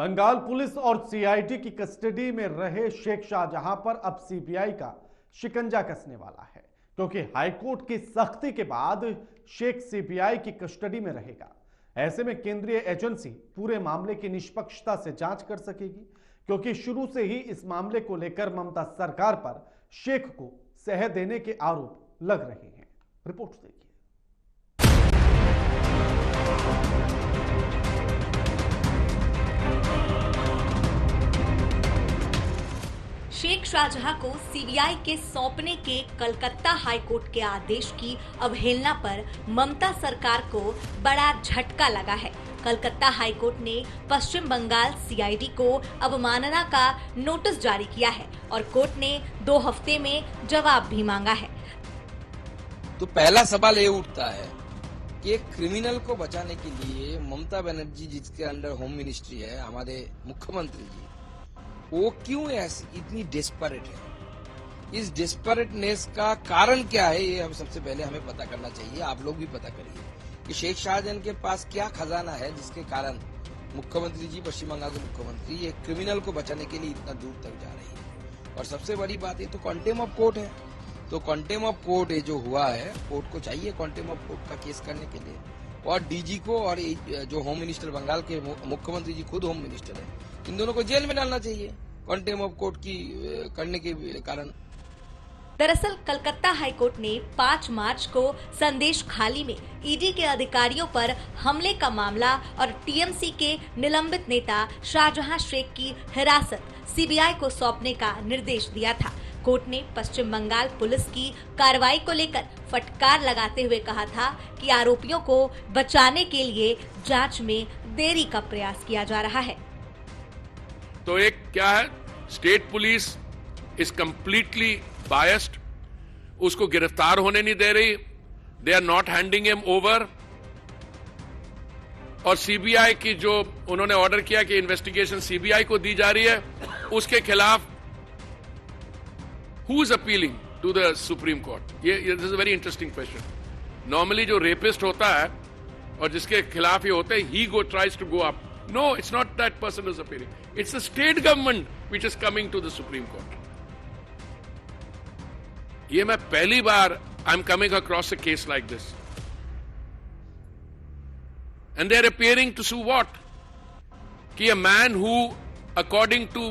Bengal police और CID की custody में रहे शेख शाहजहां पर अब सीबीआई का शिकंजा कसने वाला है, क्योंकि हाईकोर्ट की सख्ती के बाद शेख सीबीआई की कस्टडी में रहेगा। ऐसे में केंद्रीय एजेंसी पूरे मामले की निष्पक्षता से जांच कर सकेगी, क्योंकि शुरू से ही इस मामले को लेकर ममता सरकार पर शेख को सह देने के आरोप लग रहे हैं। रिपोर्ट देखिए। शेख शाहजहां को सीबीआई के सौंपने के कलकत्ता हाईकोर्ट के आदेश की अवहेलना पर ममता सरकार को बड़ा झटका लगा है। कलकत्ता हाईकोर्ट ने पश्चिम बंगाल सीआईडी को अवमानना का नोटिस जारी किया है और कोर्ट ने 2 हफ्ते में जवाब भी मांगा है। तो पहला सवाल ये उठता है कि एक क्रिमिनल को बचाने के लिए ममता बनर्जी, जिसके अंडर होम मिनिस्ट्री है, हमारे मुख्यमंत्री जी, वो क्यों ऐसी इतनी डेस्परेट है? इस डेस्परेटनेस का कारण क्या है, ये हम सबसे पहले हमें पता करना चाहिए। आप लोग भी पता करिए कि शेख शाहजहां के पास क्या खजाना है जिसके कारण मुख्यमंत्री जी, पश्चिम बंगाल के मुख्यमंत्री, एक क्रिमिनल को बचाने के लिए इतना दूर तक जा रही है। और सबसे बड़ी बात ये तो कॉन्टेम ऑफ कोर्ट है। तो कॉन्टेम ऑफ कोर्ट ये जो हुआ है, कोर्ट को चाहिए कॉन्टेम ऑफ कोर्ट का केस करने के लिए, और डीजी को और जो होम मिनिस्टर, बंगाल के मुख्यमंत्री जी खुद होम मिनिस्टर है, इन दोनों को जेल में डालना चाहिए कॉन्टेम ऑफ कोर्ट की करने के कारण। दरअसल कलकत्ता हाईकोर्ट ने 5 मार्च को संदेश खाली में ईडी के अधिकारियों पर हमले का मामला और टीएमसी के निलंबित नेता शाहजहां शेख की हिरासत सीबीआई को सौंपने का निर्देश दिया था। कोर्ट ने पश्चिम बंगाल पुलिस की कार्रवाई को लेकर फटकार लगाते हुए कहा था कि आरोपियों को बचाने के लिए जांच में देरी का प्रयास किया जा रहा है। तो एक क्या है, state police is completely biased, उसको गिरफ्तार होने नहीं दे रही, they are not handing him over. और सीबीआई की जो उन्होंने ऑर्डर किया कि इन्वेस्टिगेशन सीबीआई को दी जा रही है, उसके खिलाफ who is appealing to the Supreme Court? ये this is very interesting question. Normally जो रेपिस्ट होता है और जिसके खिलाफ ये होता है, he tries to go up. No, it's not that person who's appealing. It's the state government which is coming to the Supreme Court. ये मैं पहली बार I'm coming across a case like this. And they're appearing to sue what? कि a man who, according to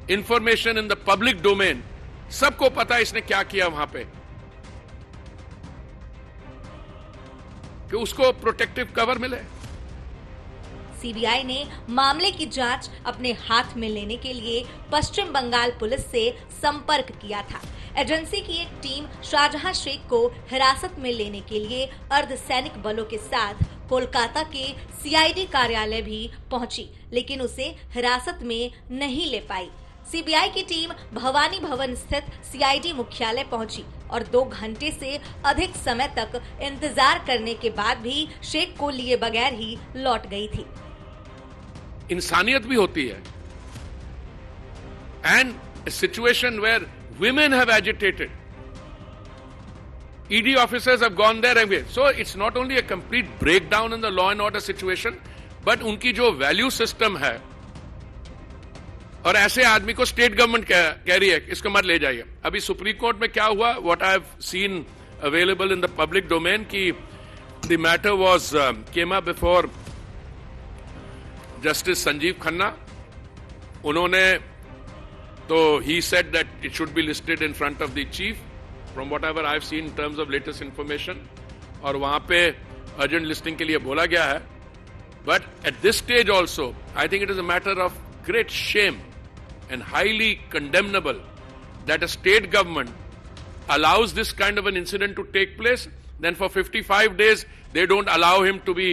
information in the public domain, सबको पता है इसने क्या किया वहां पे, कि उसको प्रोटेक्टिव कवर मिले। सीबीआई ने मामले की जांच अपने हाथ में लेने के लिए पश्चिम बंगाल पुलिस से संपर्क किया था। एजेंसी की एक टीम शाहजहां शेख को हिरासत में लेने के लिए अर्धसैनिक बलों के साथ कोलकाता के सीआईडी कार्यालय भी पहुंची, लेकिन उसे हिरासत में नहीं ले पाई। सीबीआई की टीम भवानी भवन स्थित सीआईडी मुख्यालय पहुंची और 2 घंटे से अधिक समय तक इंतजार करने के बाद भी शेख को लिए बगैर ही लौट गई थी। इंसानियत भी होती है, and a situation where women have agitated, ED officers have gone there and so it's not only a complete breakdown in the law and order situation, but उनकी जो वैल्यू सिस्टम है, और ऐसे आदमी को स्टेट गवर्नमेंट कह रही है इसको मत ले जाइए। अभी सुप्रीम कोर्ट में क्या हुआ, what I have seen available in the public domain, की the matter was came up before justice Sanjiv Khanna. उन्होंने तो he said that it should be listed in front of the chief from what ever I have seen in terms of latest information, और वहां पे urgent listing के लिए बोला गया है। But at this stage also I think it is a matter of great shame and highly condemnable that a state government allows this kind of an incident to take place. Then for 55 days they don't allow him to be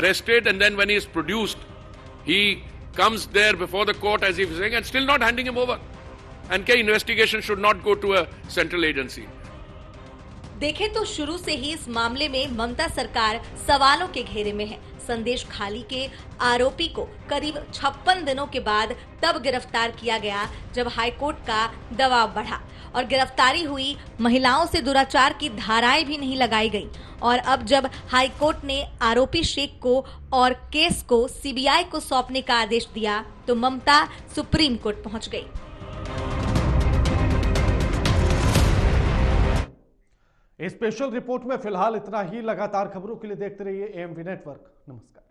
arrested, and then when he is produced he comes there before the court as if saying, and still not handing him over, and के investigation should not go to a central agency. देखें तो शुरू से ही इस मामले में ममता सरकार सवालों के घेरे में है। संदेश खाली के आरोपी को करीब 56 दिनों के बाद तब गिरफ्तार किया गया जब हाईकोर्ट का दबाव बढ़ा और गिरफ्तारी हुई, महिलाओं से दुराचार की धाराएं भी नहीं लगाई गई। और अब जब हाई कोर्ट ने आरोपी शेख को और केस को सीबीआई को सौंपने का आदेश दिया तो ममता सुप्रीम कोर्ट पहुंच गई। स्पेशल रिपोर्ट में फिलहाल इतना ही। लगातार खबरों के लिए देखते रहिए एएमवी नेटवर्क। नमस्कार।